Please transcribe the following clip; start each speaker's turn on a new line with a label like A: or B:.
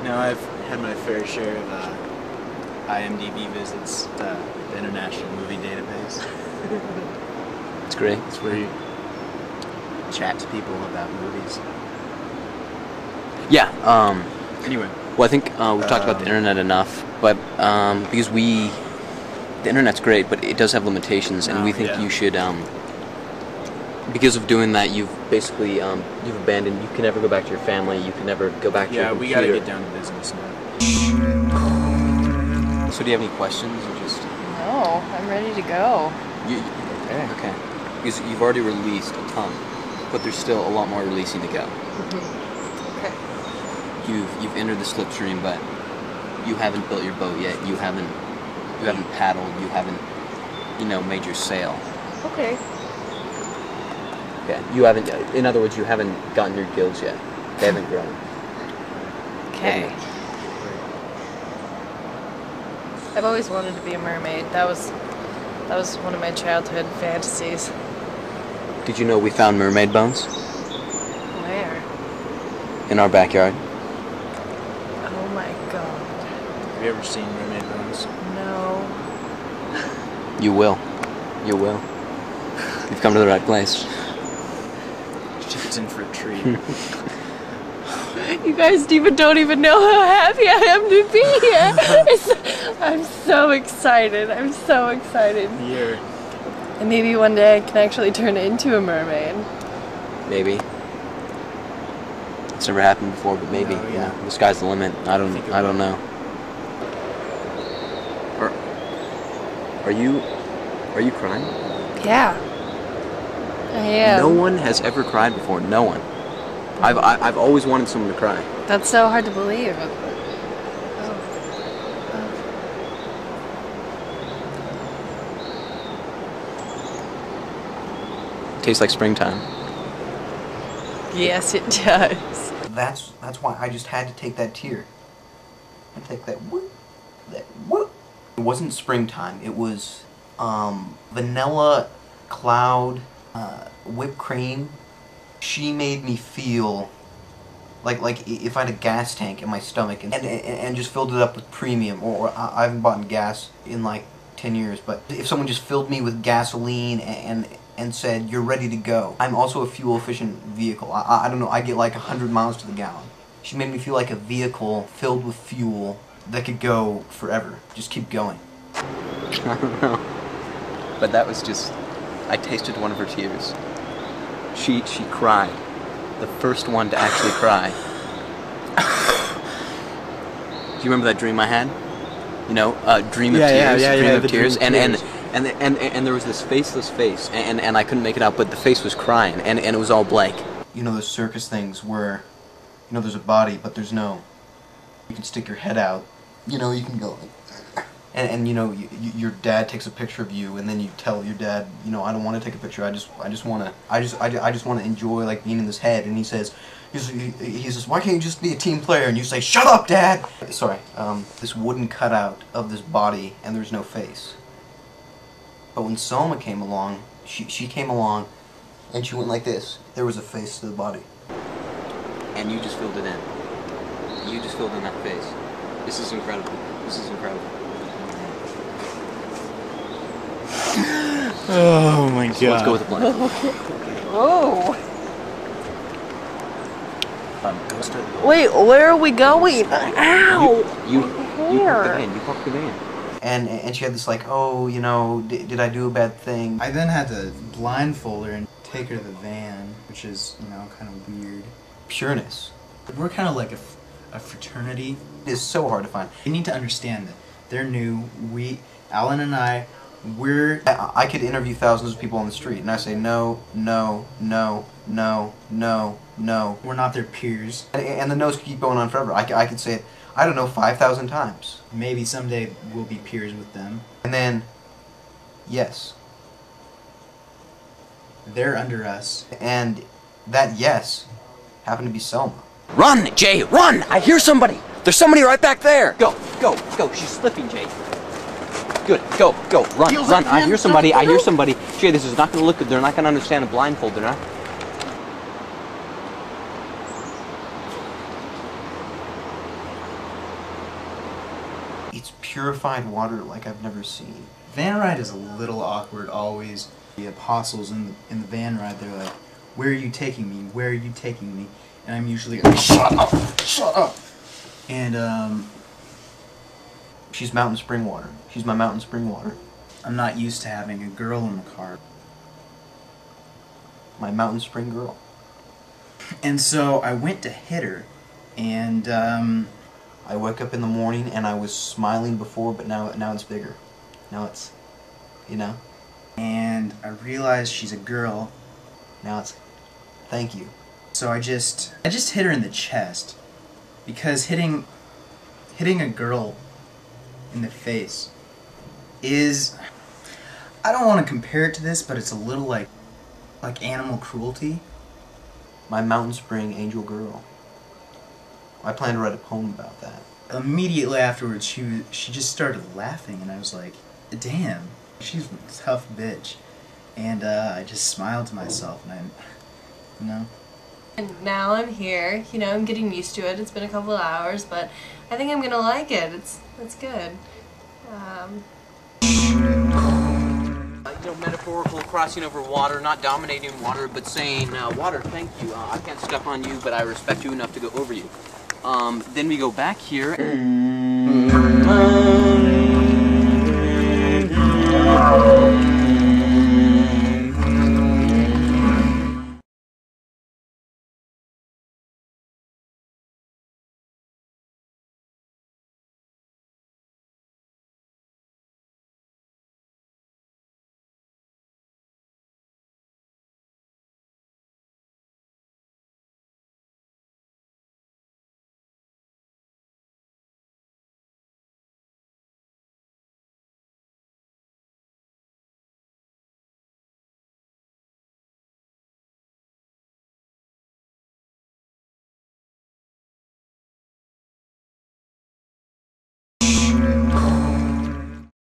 A: No, I've had my fair share of IMDb visits, the International Movie Database.
B: It's great.
A: It's where you chat to people about movies.
B: Yeah.
A: Anyway.
B: Well, I think we've talked about the internet enough, but because the internet's great, but it does have limitations, and we think you should. Because of doing that, you've basically you've abandoned. You can never go back to your family. You can never go back to your computer.
A: Yeah, we gotta get down to business now.
B: So, do you have any questions, or just?
C: No, I'm ready to go.
B: Okay. Because you've already released a ton, but there's still a lot more releasing to go.
C: Okay.
B: You've entered the slipstream, but you haven't built your boat yet. You haven't paddled. You haven't, made your sail.
C: Okay.
B: Yeah, you haven't. In other words, you haven't gotten your gills yet. They haven't grown.
C: Okay. I've always wanted to be a mermaid. That was one of my childhood fantasies.
B: Did you know we found mermaid bones
C: Where?
B: in our backyard?
C: Oh my god.
A: Have you ever seen mermaid bones?
C: No.
B: You will. You will. You've come to the right place.
A: It's in for a treat.
C: You guys don't even know how happy I am to be here. I'm so excited. I'm so excited.
A: Here.
C: And maybe one day I can actually turn into a mermaid.
B: Maybe. It's never happened before, but maybe.
A: No, yeah.
B: The sky's the limit. I don't know. Are you crying?
C: Yeah. I am.
B: No one has ever cried before. No one. I've always wanted someone to cry.
C: That's so hard to believe.
B: It tastes like springtime.
C: Yes, it does.
D: That's why I just had to take that tear. I take that whoop, that whoop. It wasn't springtime. It was vanilla cloud, whipped cream. She made me feel like if I had a gas tank in my stomach and just filled it up with premium, or I haven't bought gas in like 10 years, but if someone just filled me with gasoline and said, you're ready to go. I'm also a fuel efficient vehicle. I don't know, I get like 100 miles to the gallon. She made me feel like a vehicle filled with fuel that could go forever. Just keep going.
B: I don't know. But that was just, I tasted one of her tears. She cried. The first one to actually cry. Do you remember that dream I had? Dream of tears, dream of tears, and there was this faceless face, and I couldn't make it out, but the face was crying, and it was all blank.
D: You know those circus things where, there's a body, but there's no. You can stick your head out. You can go like. And your dad takes a picture of you, and then you tell your dad, I don't want to take a picture. I just want to enjoy like being in this head. And he says, why can't you just be a team player? And you say, shut up, Dad. Sorry. This wooden cutout of this body, and there's no face. But when Selma came along, she came along, and she went like this. There was a face to the body.
B: And you just filled it in. You just filled in that face. This is incredible. This is incredible.
A: Oh my god.
B: So let's go with the plan.
C: Whoa.
A: Ghost
C: Wait, where are we going? Ow!
B: You parked the van.
D: And she had this like, did I do a bad thing?
E: I then had to blindfold her and take her to the van, which is, kind of weird.
D: Pureness.
E: We're kind of like a fraternity.
D: It is so hard to find.
E: You need to understand that they're new. Alan and I
D: could interview thousands of people on the street, and I say no, no, no, no, no, no.
E: We're not their peers.
D: And the no's keep going on forever. I could say it, I don't know, 5,000 times.
E: Maybe someday we'll be peers with them.
D: And then, yes.
E: They're under us.
D: And that yes happened to be Selma.
B: Run, Jay, run! I hear somebody! There's somebody right back there! Go, go, go. She's slipping, Jay. Good, go, run, run. I hear somebody. Jay, this is not going to look good. They're not going to understand a blindfold. They're not.
D: It's purified water like I've never seen.
E: Van ride is a little awkward always. The apostles in the van ride, they're like, "Where are you taking me? Where are you taking me?" And I'm usually like, "Shut up! Shut up!" And
D: She's mountain spring water. She's my mountain spring water.
E: I'm not used to having a girl in the car.
D: My mountain spring girl.
E: And so I went to hit her, and
D: I wake up in the morning and I was smiling before, but now it's bigger. Now it's, you know.
E: And I realized she's a girl.
D: Now it's, thank you.
E: So I just hit her in the chest, because hitting a girl in the face is, I don't want to compare it to this, but it's a little like animal cruelty.
D: My mountain spring angel girl. I plan to write a poem about that.
E: Immediately afterwards, she just started laughing, and I was like, damn, she's a tough bitch. And I just smiled to myself, and
C: And now I'm here, you know, I'm getting used to it. It's been a couple of hours, but I think I'm gonna like it. It's good.
B: You know, metaphorical crossing over water, not dominating water, but saying, water, thank you. I can't step on you, but I respect you enough to go over you. Then we go back here.